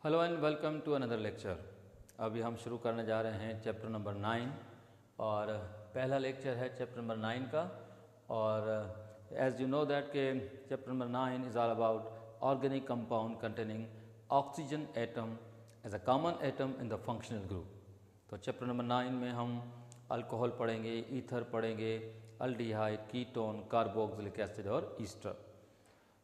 Hello and welcome to another lecture. अभी हम शुरू करने जा रहे हैं चैप्टर नंबर 9 और पहला लेक्चर है चैप्टर नंबर 9 का। और एज यू नो दैट के chapter number 9 is all about organic compound containing oxygen atom as a common atom in the functional group. तो चैप्टर नंबर 9 में हम अल्कोहल पढ़ेंगे, ईथर पढ़ेंगे, अल्डिहाइड, कीटोन, कार्बोक्सिलिक एसिड और ester.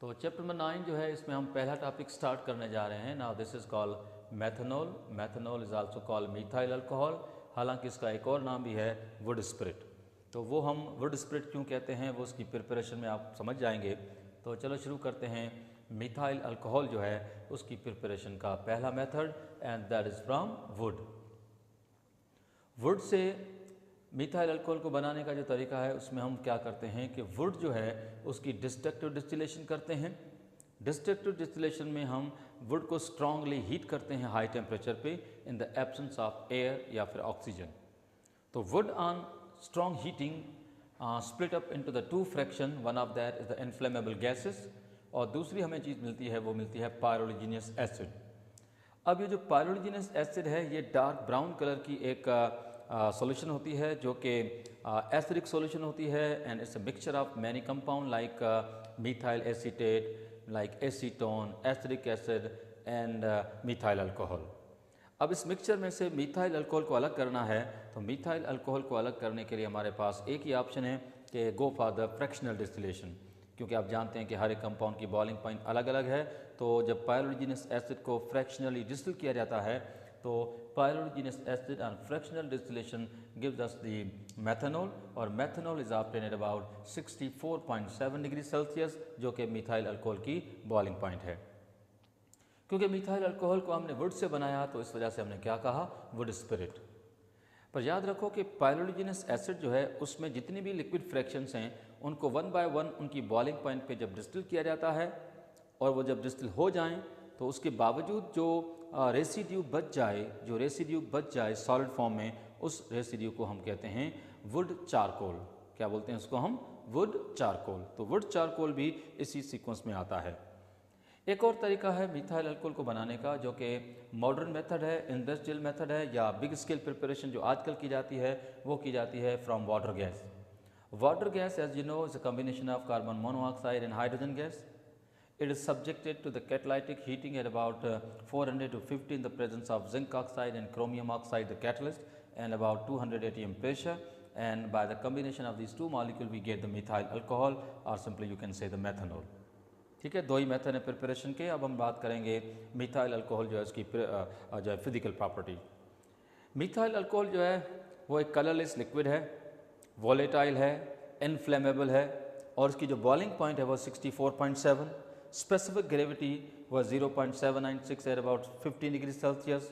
तो chapter number 9 जो है इसमें हम पहला टॉपिक स्टार्ट करने जा रहे हैं। Now this is called methanol. Methanol is also called methyl alcohol, हालांकि इसका एक और नाम भी है वुड स्पिरिट। तो वो हम वुड स्पिरिट क्यों कहते हैं वो उसकी प्रिपरेशन में आप समझ जाएंगे। तो चलो शुरू करते हैं। मिथाइल अल्कोहल जो है उसकी प्रिपरेशन का पहला method and that is from would. Would say methyl alcohol को बनाने का जो तरीका है उसमें हम क्या करते हैं कि वुड जो है उसकी डिस्ट्रक्टिव डिस्टिलेशन करते हैं। डिस्ट्रक्टिव डिस्टिलेशन में हम वुड को स्ट्रांगली हीट करते हैं हाई टेम्परेचर पे in the absence of air या फिर ऑक्सीजन। तो would on strong heating split up into the two fraction, one of that is the inflammable gases और दूसरी हमें चीज़ मिलती है वो मिलती है पायरोलिजिनियस एसिड। अब ये जो पायरोलिजिनस एसिड है ये डार्क ब्राउन कलर की एक सॉल्यूशन होती है जो कि एसिडिक सॉल्यूशन होती है and it's a mixture of many compound like methyl acetate, like acetone, acidic acid and methyl alcohol. अब इस मिक्सचर में से मिथाइल अल्कोहल को अलग करना है तो मिथाइल अल्कोहल को अलग करने के लिए हमारे पास एक ही ऑप्शन है कि go for the fractional distillation, क्योंकि आप जानते हैं कि हर एक कंपाउंड की बॉइलिंग पॉइंट अलग अलग है। तो जब पायरोलिजिनस एसिड को फ्रैक्शनली डिस्टिल किया जाता है तो pyroligneous acid and fractional distillation gives us the methanol और methanol is obtain at about 64.7 degree Celsius जो कि मिथाइल अल्कोहल की बॉइलिंग पॉइंट है। क्योंकि मिथाइल अल्कोहल को हमने वुड से बनाया तो इस वजह से हमने क्या कहा, वुड स्पिरिट। पर याद रखो कि पायरोलिजिनस एसिड जो है उसमें जितनी भी लिक्विड फ्रैक्शंस हैं उनको वन बाय वन उनकी बॉइलिंग पॉइंट पे जब डिस्टिल किया जाता है और वो जब डिस्टिल हो जाएं तो उसके बावजूद जो रेसिड्यू बच जाए सॉलिड फॉर्म में, उस रेसिड्यू को हम कहते हैं वुड चारकोल। क्या बोलते हैं उसको हम, वुड चारकोल। तो वुड चारकोल भी इसी सीक्वेंस में आता है। एक और तरीका है मिथाइल अल्कोहल को बनाने का जो कि मॉडर्न मेथड है, इंडस्ट्रियल मेथड है या बिग स्केल प्रिपरेशन जो आजकल की जाती है वो की जाती है from water gas. Water gas as you know is a combination of carbon monoxide and hydrogen gas. It is subjected to the catalytic heating at about 400 to 50 in the presence of zinc oxide and chromium oxide, the catalyst, and about 200 atm pressure. And by the combination of these two molecules, we get the methyl alcohol, or simply you can say the methanol. ठीक है, दो ही method है preparation के। अब हम बात करेंगे methyl alcohol जो है उसकी जो है फिजिकल प्रॉपर्टी। मिथाइल अल्कोहल जो है वो एक कलरलेस लिक्विड है, वॉलेटाइल है, इनफ्लेमेबल है और उसकी जो बॉइलिंग पॉइंट है वो 64.7, स्पेसिफिक ग्रेविटी वह 0.796 एट अबाउट 15 डिग्री सेल्सियस।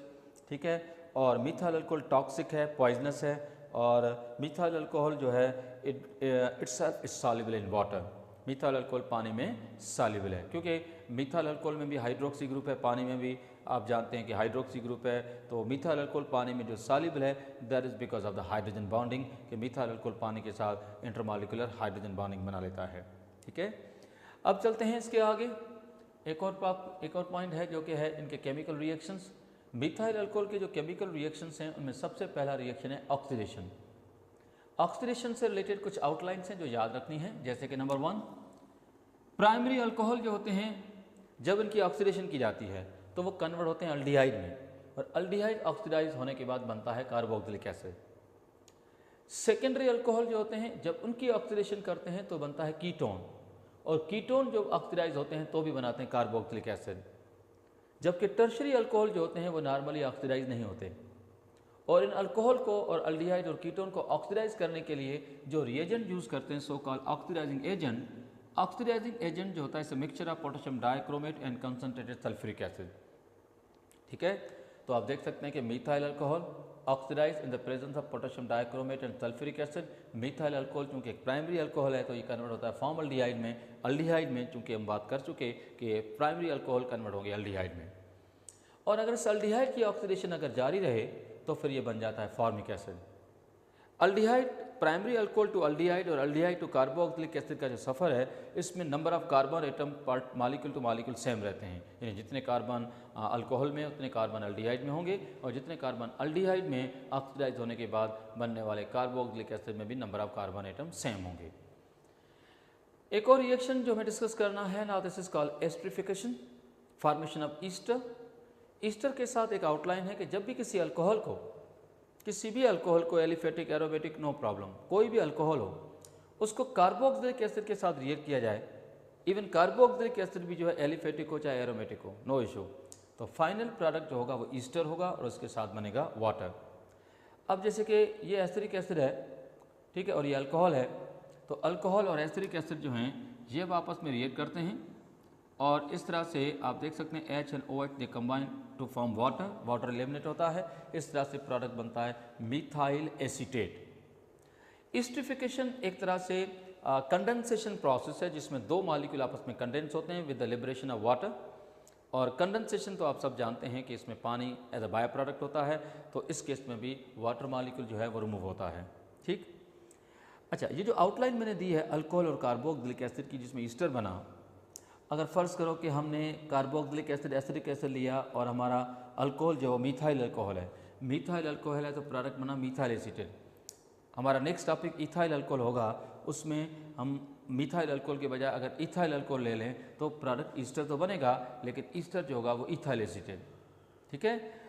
ठीक है, और मिथाइल अल्कोहल टॉक्सिक है, पॉइजनस है और मिथाइल अल्कोहल जो है itself is soluble in water. Methyl alcohol पानी में सॉल्युबल है क्योंकि मिथाइल अल्कोहल में भी हाइड्रोक्सी ग्रुप है, पानी में भी आप जानते हैं कि हाइड्रोक्सी ग्रुप है। तो मिथाइल अल्कोहल पानी में जो सॉल्युबल है that is because of the hydrogen bonding, कि मिथाइल अल्कोहल पानी के साथ इंटरमॉलिक्यूलर हाइड्रोजन बॉन्डिंग बना लेता है। ठीक है, अब चलते हैं इसके आगे। एक और पॉइंट है जो कि है इनके केमिकल रिएक्शंस। मिथाइल अल्कोहल के जो केमिकल रिएक्शंस हैं उनमें सबसे पहला रिएक्शन है ऑक्सीडेशन। ऑक्सीडेशन से रिलेटेड कुछ आउटलाइंस हैं जो याद रखनी है, जैसे कि नंबर 1, प्राइमरी अल्कोहल जो होते हैं जब इनकी ऑक्सीडेशन की जाती है तो वो कन्वर्ट होते हैं अल्डिहाइड में और अल्डिहाइड ऑक्सीडाइज होने के बाद बनता है कार्बोक्सिलिक एसिड। सेकेंडरी अल्कोहल जो होते हैं जब उनकी ऑक्सीडेशन करते हैं तो बनता है कीटोन और कीटोन जो ऑक्सीडाइज होते हैं तो भी बनाते हैं कार्बोक्सिलिक एसिड। जबकि टर्शरी अल्कोहल जो होते हैं वो नॉर्मली ऑक्सीडाइज नहीं होते और इन अल्कोहल को और अल्डिहाइड और कीटोन को ऑक्सीडाइज करने के लिए जो रिएजेंट यूज करते हैं सो कॉल्ड ऑक्सीडाइजिंग एजेंट जो होता है इस mixture of potassium dichromate and concentrated sulphuric acid. ठीक है, तो आप देख सकते हैं कि methyl alcohol oxidise in the presence of potassium dichromate and sulphuric acid. Methyl alcohol चूंकि एक प्राइमरी अल्कोहल है तो ये कन्वर्ट होता है फॉर्म अल्डिहाइड में चूंकि हम बात कर चुके कि प्राइमरी अल्कोहल कन्वर्ट हो गया अल्डिहाइड में। और अगर इस अल्डिहाइड की ऑक्सीडेशन अगर जारी रहे तो फिर ये बन जाता है formic acid. Aldehyde primary alcohol to aldehyde और अल्डिहाइड टू कार्बोक्सिलिक एसिड का जो सफ़र है, इसमें number of carbon atom part molecule to molecule same रहते हैं, यानी जितने कार्बन अल्कोहल में उतने कार्बन अल्डिहाइड में होंगे, और जितने कार्बन अल्डिहाइड में ऑक्सीडाइज होने के बाद बनने वाले कार्बोक्सिलिक एसिड में भी number of carbon atom same होंगे। एक और रिएक्शन जो हमें डिस्कस करना है, now this is called esterification, formation of Easter. Easter के साथ एक आउटलाइन है कि जब भी किसी भी अल्कोहल को एलिफेटिक, एरोमेटिक, नो प्रॉब्लम, कोई भी अल्कोहल हो, उसको कार्बोक्सिलिक एसिड के साथ रिएक्ट किया जाए, इवन कार्बोक्सिलिक एसिड भी जो है एलिफेटिक हो चाहे एरोमेटिक हो, नो इशू, तो फाइनल प्रोडक्ट जो होगा वो ईस्टर होगा और उसके साथ बनेगा वाटर। अब जैसे कि ये एसिडिक एसिड है, ठीक है, और ये अल्कोहल है, तो अल्कोहल और एसिडिक एसिड जो हैं ये अब आपस में रिएक्ट करते हैं और इस तरह से आप देख सकते हैं H and OH they combine to form water, water eliminate होता है, इस तरह से प्रोडक्ट बनता है मिथाइल एसीटेट। एस्टरिफिकेशन एक तरह से कंडेंसेशन प्रोसेस है जिसमें दो मॉलिक्यूल आपस में कंडेंस होते हैं with the liberation of water, और कंडेंसेशन तो आप सब जानते हैं कि इसमें पानी एज अ बाय प्रोडक्ट होता है, तो इस केस में भी वाटर मॉलिक्यूल जो है वो रिमूव होता है। ठीक, अच्छा, ये जो आउटलाइन मैंने दी है अल्कोहल और कार्बोक्सिलिक एसिड की जिसमें ईस्टर बना, अगर फ़र्ज़ करो कि हमने कार्बोक्सिलिक एसिड, एसिडिक एसिड लिया और हमारा अल्कोहल जो मिथाइल अल्कोहल है तो प्रोडक्ट बना मिथाइल एसीटेट। हमारा नेक्स्ट टॉपिक इथाइल अल्कोहल होगा, उसमें हम मिथाइल अल्कोहल के बजाय अगर इथाइल अल्कोहल ले लें तो प्रोडक्ट ईस्टर तो बनेगा, लेकिन ईस्टर जो होगा वो इथाइल एसीटेट। ठीक है,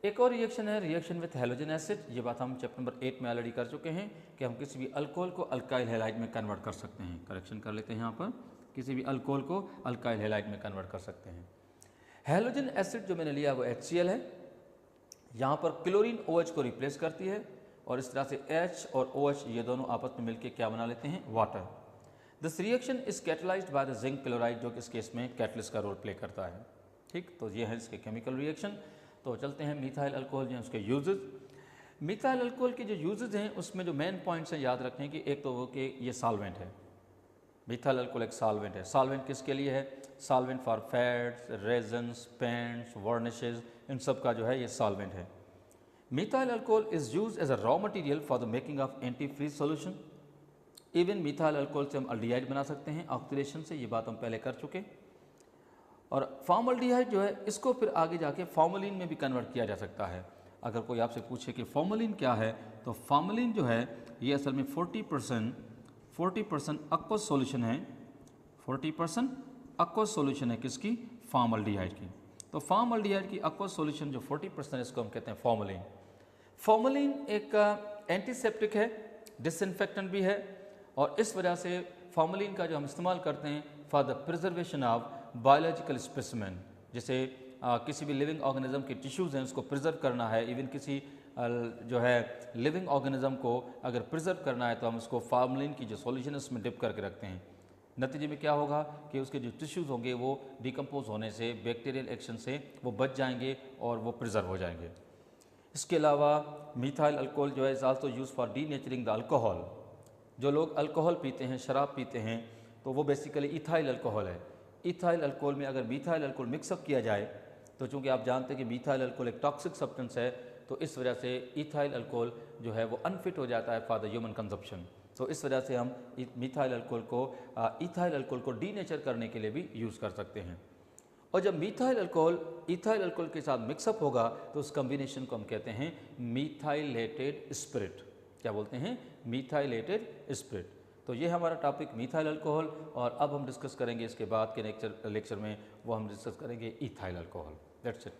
एक और रिएक्शन है रिएक्शन विथ हैलोजन एसिड। ये बात हम चैप्टर नंबर 8 में ऑलरेडी कर चुके हैं कि हम किसी भी अल्कोहल को अल्काइल हैलाइड में कन्वर्ट कर सकते हैं। करेक्शन कर लेते हैं यहाँ पर, किसी भी अल्कोहल को अल्काइल हैलाइड में कन्वर्ट कर सकते हैं। हैलोजन एसिड जो मैंने लिया वो HCl है, यहाँ पर क्लोरीन OH को रिप्लेस करती है और इस तरह से H और OH ये दोनों आपस में मिलकर क्या बना लेते हैं, water. This reaction is catalysed by the zinc chloride, जो कि इस केस में कैटलिस्ट का रोल प्ले करता है। ठीक, तो ये है इसके केमिकल रिएक्शन। तो चलते हैं मिथाइल अल्कोहल जो है उसके यूजेस। मिथाइल अल्कोहल के जो यूजेस हैं उसमें जो मेन पॉइंट्स हैं याद रखें कि एक तो वो कि ये सॉल्वेंट है, मिथाइल अल्कोहल एक सॉल्वेंट है। सॉल्वेंट किसके लिए है, solvent for fats, resins, paints, varnishes, इन सब का जो है ये सॉल्वेंट है। Methyl alcohol is used as a raw material for the making of anti freeze solution. Even methyl alcohol से हम अल्डिहाइड बना सकते हैं ऑक्सीडेशन से, ये बात हम पहले कर चुके। और फॉर्मल्डिहाइड जो है इसको फिर आगे जाके फॉर्मलिन में भी कन्वर्ट किया जा सकता है। अगर कोई आपसे पूछे कि फॉर्मलिन क्या है, तो फॉर्मलिन जो है ये असल में 40% अक्वस सॉल्यूशन है, 40% अक्वस सॉल्यूशन है किसकी, फॉर्मल्डिहाइड की। तो फॉर्मल्डिहाइड की अक्वस सॉल्यूशन जो 40% इसको हम कहते हैं फॉर्मलिन। फॉर्मलिन एक एंटीसेप्टिक है, डिसइंफेक्टेंट भी है, और इस वजह से फॉर्मलिन का जो हम इस्तेमाल करते हैं for the preservation of biological specimen, जैसे किसी भी लिविंग ऑर्गेनिज्म के टिश्यूज़ हैं उसको प्रिजर्व करना है, इवन किसी जो है लिविंग ऑर्गेनिज्म को अगर प्रिजर्व करना है तो हम उसको फॉर्मलिन की जो सॉल्यूशन है उसमें डिप करके रखते हैं। नतीजे में क्या होगा कि उसके जो टिश्यूज़ होंगे वो डिकम्पोज होने से, बैक्टीरियल एक्शन से वो बच जाएंगे और वो प्रिजर्व हो जाएंगे। इसके अलावा मिथाइल अल्कोहल जो है is also use for denaturing the alcohol. जो लोग अल्कोहल पीते हैं, शराब पीते हैं, तो वो बेसिकली इथाइल अल्कोहल है। इथाइल अल्कोहल में अगर मिथाइल अल्कोहल मिक्सअप किया जाए तो चूँकि आप जानते हैं कि मिथाइल अल्कोहल एक टॉक्सिक सब्सटेंस है, तो इस वजह से इथाइल अल्कोहल जो है वो अनफिट हो जाता है फॉर द ह्यूमन कंजप्शन। तो इस वजह से हम मिथाइल अल्कोहल को इथाइल अल्कोहल को डीनेचर करने के लिए भी यूज़ कर सकते हैं। और जब मिथाइल अल्कोहल इथाइल अल्कोहल के साथ मिक्सअप होगा तो उस कम्बिनेशन को हम कहते हैं मिथाइलेटेड स्पिरिट। क्या बोलते हैं, मिथाइलेटेड स्पिरिट। तो ये हमारा टॉपिक मिथाइल अल्कोहल, और अब हम डिस्कस करेंगे इसके बाद के लेक्चर में वो हम डिस्कस करेंगे इथाइल अल्कोहल। That's it.